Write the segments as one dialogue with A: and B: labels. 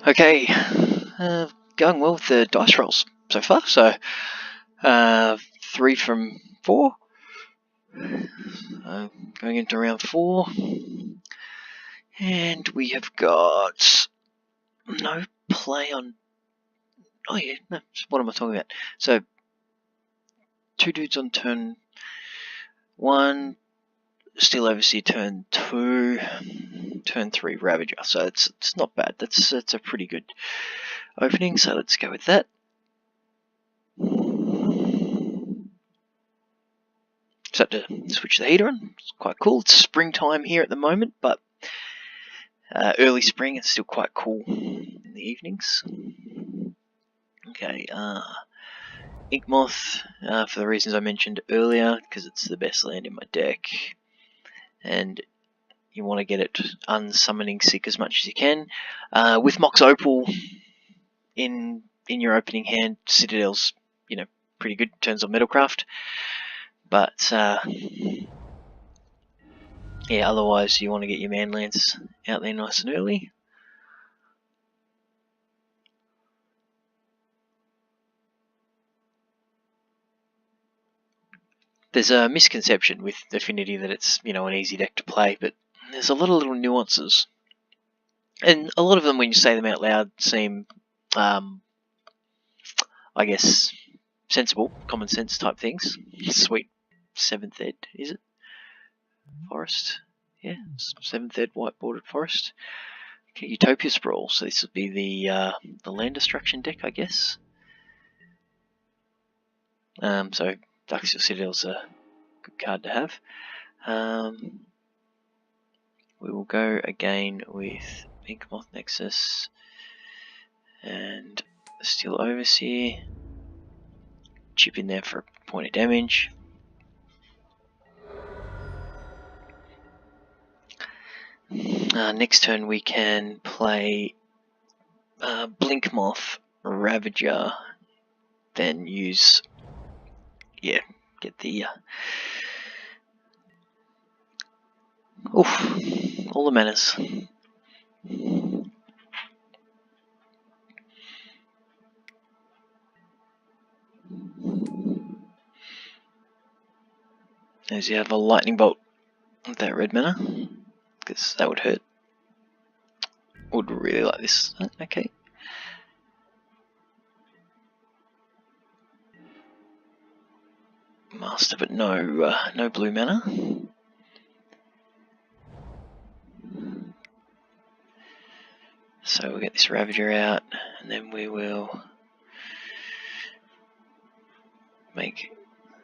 A: Okay, going well with the dice rolls so far. So 3 from 4. Going into round 4, and we have got no play on. Oh yeah, no. What am I talking about? So 2 dudes on turn 1. Steel Overseer turn 2, turn 3 Ravager. So it's not bad. That's a pretty good opening. So let's go with that. Just have to switch the heater on. It's quite cool. It's springtime here at the moment, but early spring. It's still quite cool in the evenings. Okay, Inkmoth, for the reasons I mentioned earlier, because it's the best land in my deck, and you want to get it unsummoning sick as much as you can. With Mox Opal in your opening hand, Citadel's pretty good in terms of Metalcraft, but yeah, otherwise you want to get your manlands out there nice and early. There's a misconception with Affinity that it's an easy deck to play, but there's a lot of little nuances, and a lot of them, when you say them out loud, seem I guess sensible, common sense type things. Sweet 7th ed, is it? Forest? Yeah, 7th ed white bordered forest. Okay, Utopia Sprawl, so this would be the land destruction deck, I guess. So Darksteel Citadel's a good card to have. We will go again with Inkmoth Nexus and Steel Overseer. Chip in there for a point of damage. Next turn we can play Blinkmoth Ravager, then use, get the all the manners. As you have a lightning bolt with that red mana, because that would hurt. Would really like this. Okay. Master, but no blue mana. So we'll get this Ravager out, and then we will make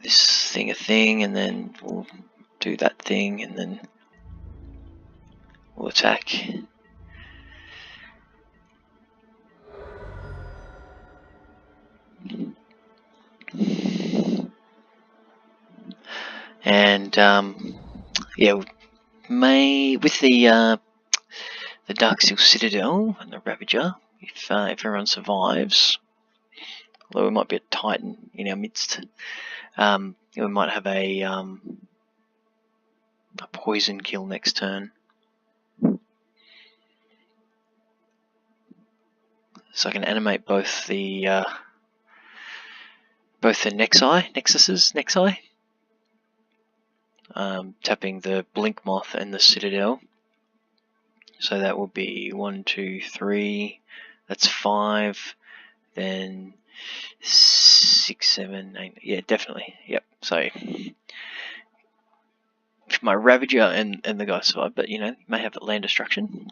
A: this thing a thing, and then we'll do that thing, and then we'll attack. And yeah, with the Darksteel Citadel and the Ravager, if everyone survives, although we might be a Titan in our midst, we might have a poison kill next turn. So I can animate both the Nexuses, tapping the Blinkmoth and the Citadel. So that will be 1, 2, 3. That's 5. Then 6, 7, 8. Yeah, definitely. Yep. So if my Ravager and the guy survive, but you may have land destruction.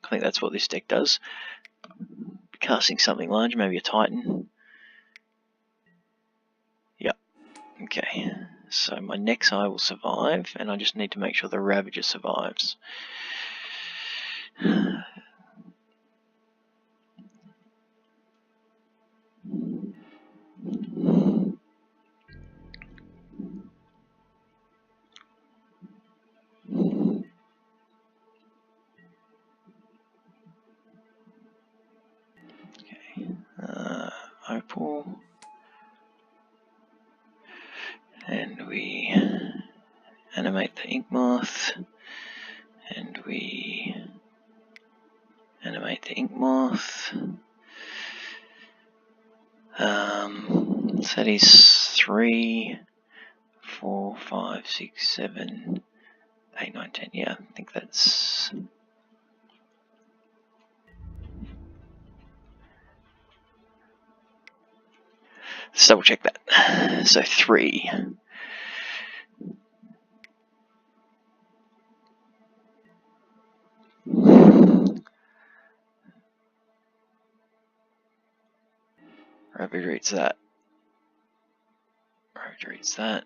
A: I think that's what this deck does. Casting something large, maybe a Titan. Yep. Okay. So my Nexi will survive, and I just need to make sure the Ravager survives. Opal, and we animate the Inkmoth, and we animate the ink moth. So that is 3, 4, 5, 6, 7, 8, 9, 10. Yeah, I think that's. Let's double check that. So 3. Rabbit reads that. Rabbit reads that.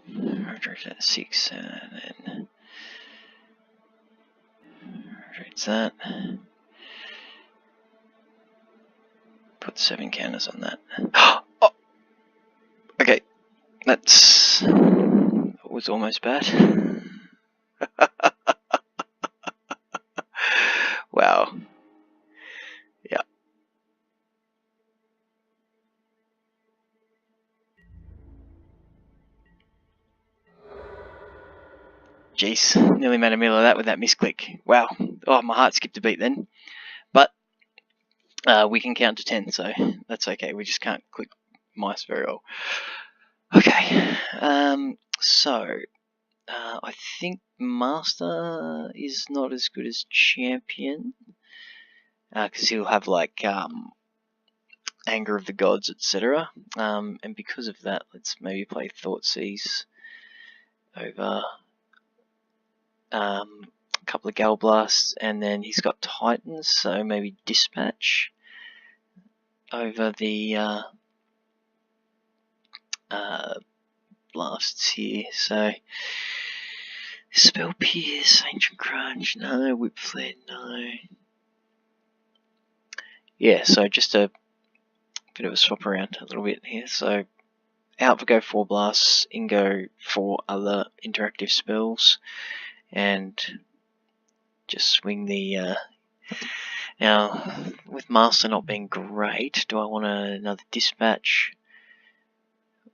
A: Rabbit reads that 6, and then Rabbit reads that. Put 7 counters on that. Oh! Okay, that's. It was almost bad. Wow. Yeah. Jeez, nearly made a meal of that with that misclick. Wow. Oh, my heart skipped a beat then. But we can count to 10, so that's okay. We just can't click mice very well. Okay. So I think Master is not as good as Champion. Because he'll have like Anger of the Gods, etc. And because of that, let's maybe play Thoughtseize over a couple of Gale Blasts, and then he's got Titans, so maybe Dispatch over the blasts here. So Spell Pierce, Ancient Crunch, no. Whip Flare, no. Yeah, so just a bit of a swap around a little bit here. So out for go 4 blasts, in go 4 other interactive spells, and just swing the. Now, with Master not being great, do I want another Dispatch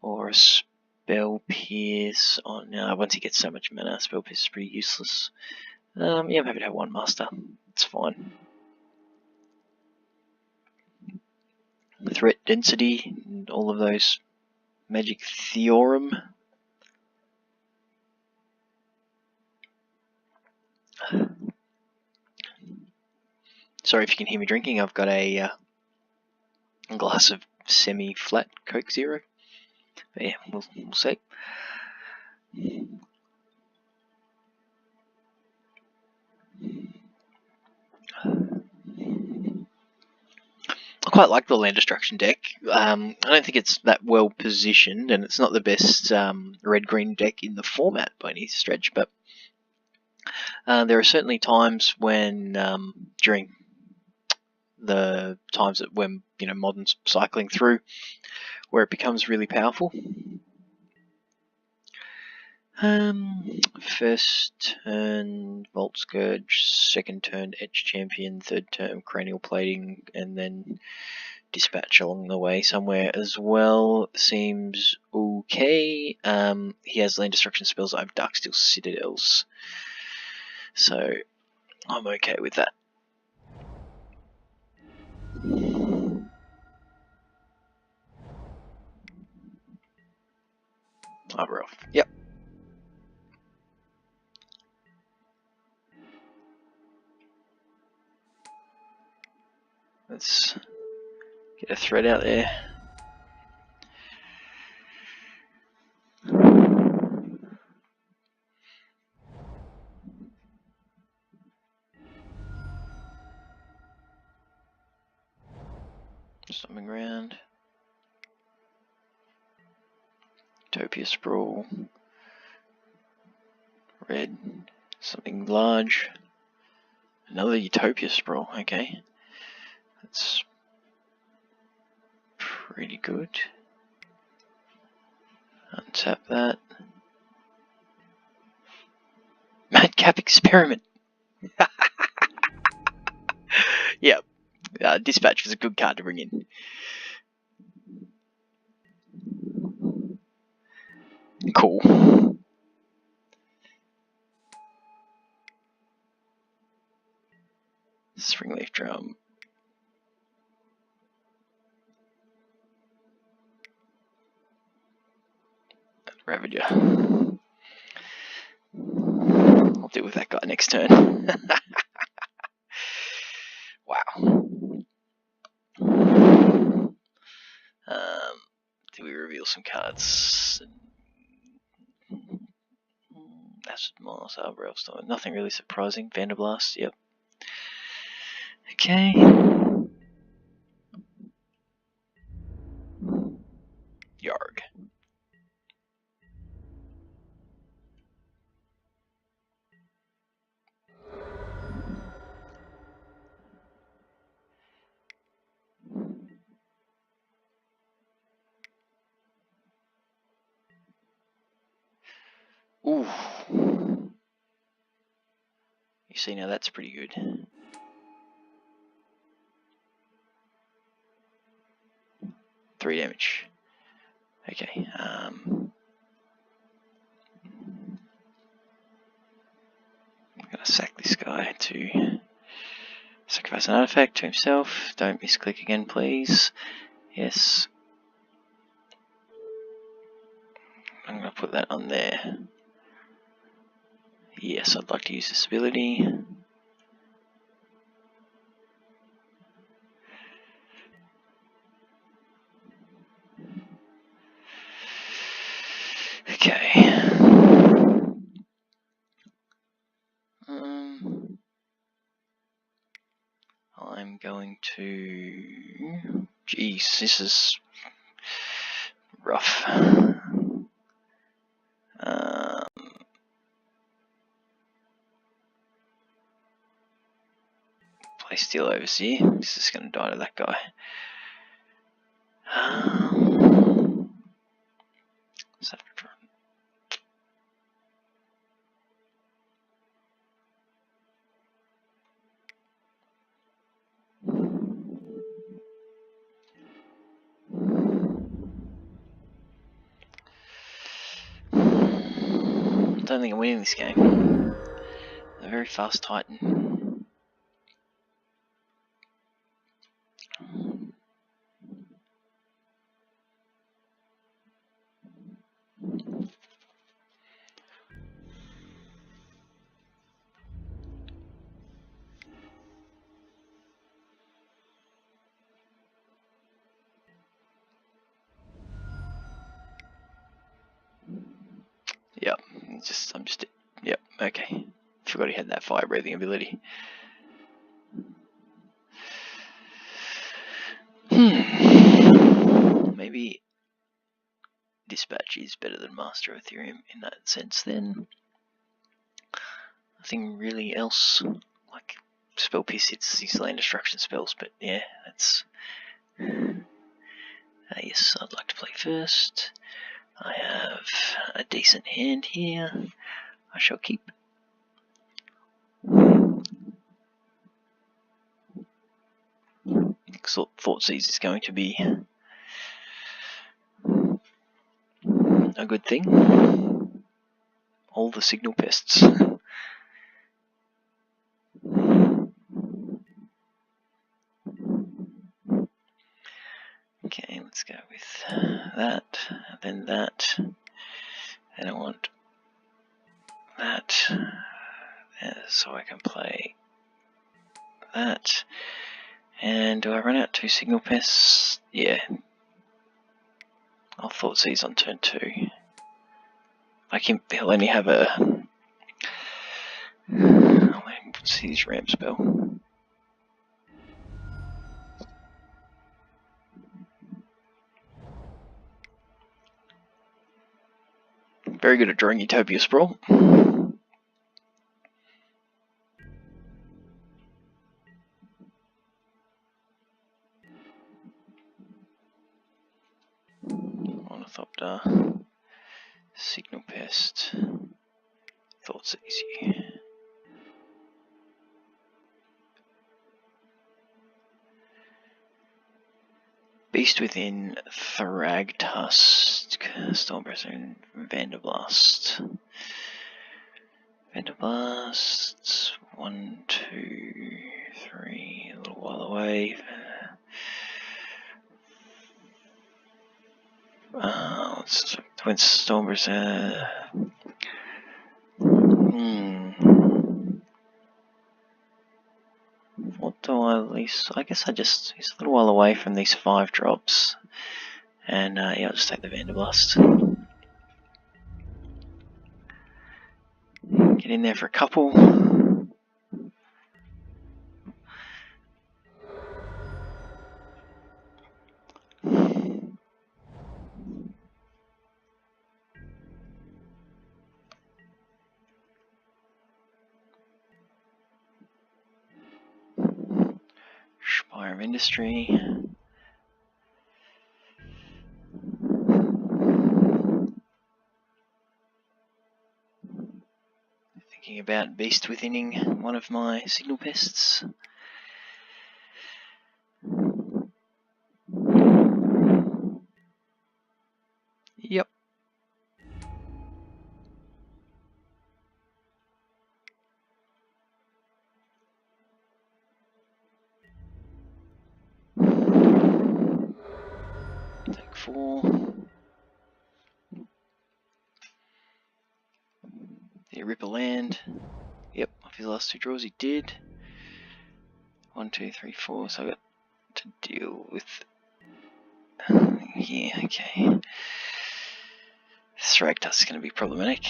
A: or a Spell Pierce? Oh no, once he gets so much mana, Spell Pierce is pretty useless. Yeah, I'm happy to have one Master. It's fine. Threat Density, and all of those Magic Theorem. Sorry if you can hear me drinking. I've got a glass of semi-flat Coke Zero. But yeah, we'll see. I quite like the land destruction deck. I don't think it's that well positioned, and it's not the best red-green deck in the format by any stretch, but there are certainly times when, during the times that when Modern's cycling through, where it becomes really powerful. First turn Volt Scourge, second turn Edge Champion, third turn Cranial Plating, and then Dispatch along the way somewhere as well. Seems okay. He has land destruction spells. I have Darksteel Citadels, so I'm okay with that. We're off. Yep. Let's get a thread out there. Stomping around. Utopia Sprawl. Red. Something large. Another Utopia Sprawl. Okay. That's pretty good. Untap that. Madcap Experiment. Yep. Dispatch was a good card to bring in. Cool. Springleaf Drum. Ravager. I'll deal with that guy next turn. Wow. Do we reveal some cards? That's Moss, Arbor, Elfstone. Nothing really surprising. Vanderblast, yep. Okay. Yarg. Ooh. You see, now that's pretty good. 3 damage. Okay. I'm gonna sack this guy to sacrifice an artifact to himself. Don't misclick again, please. Yes. I'm gonna put that on there. Yes, I'd like to use this ability. Okay. I'm going to... Jeez, this is rough. Play Steel Overseer. This is going to die to that guy. I don't think I'm winning this game. A very fast Titan. Yep, yep, okay. Forgot he had that fire breathing ability. Maybe Dispatch is better than Master of Ethereum in that sense then. Nothing really else, like Spell Pierce hits these land destruction spells, but yeah, that's... yes, I'd like to play first. I have a decent hand here. I shall keep. Thoughtseize is going to be a good thing. All the signal pests. Okay, let's go with that, then that. Then I want that, so I can play that. And do I run out 2 signal pests? Yeah. I'll Thoughtseize on turn 2. He'll only have a... I'll let him see his ramp spell. Very good at drawing Utopia Sprawl. I Ornithopter, Signal Pest, Thoughtseize. Beast Within, Thragtusk, Stormbringer, and Vanderblast. Vanderblast, 1, 2, 3, a little while away. Twin Stormers. What do I least? I guess he's a little while away from these 5 drops. And yeah, I'll just take the Vanderblast. Get in there for a couple. Spire of Industry. Thinking about Beast Withining one of my signal pests. Yep. Take 4. Yeah, rip a land. Yep, off his last 2 draws he did. 1, 2, 3, 4. So I got to deal with. Yeah, okay. Thragtusk is going to be problematic.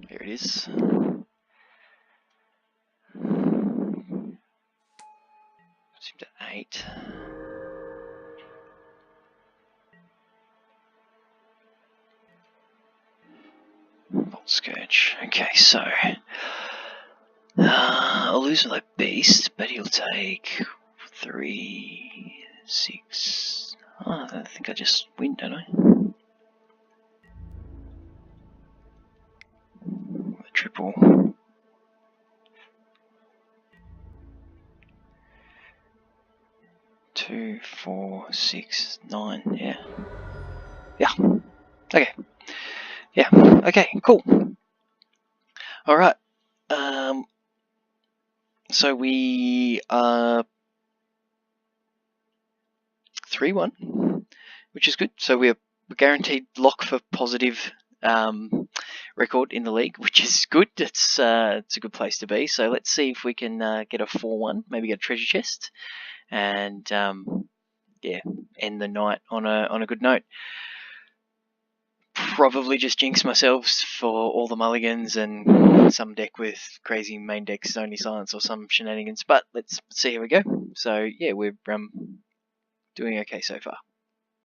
A: Here it is. Seemed at 8. Bolt Scourge. Okay, so I'll lose my Beast, but he'll take 3, 6. Oh, I think I just win, don't I? A triple. 2, 4, 6, 9. Yeah. Yeah. Okay. Yeah. Okay. Cool. All right. So we are 3-1, which is good. So we're guaranteed lock for positive record in the league, which is good. It's a good place to be. So let's see if we can get a 4-1, maybe get a treasure chest, and yeah, end the night on a good note. Probably just jinx myself for all the mulligans and some deck with crazy main decks only silence or some shenanigans, but let's see how we go. So yeah, we're doing okay so far.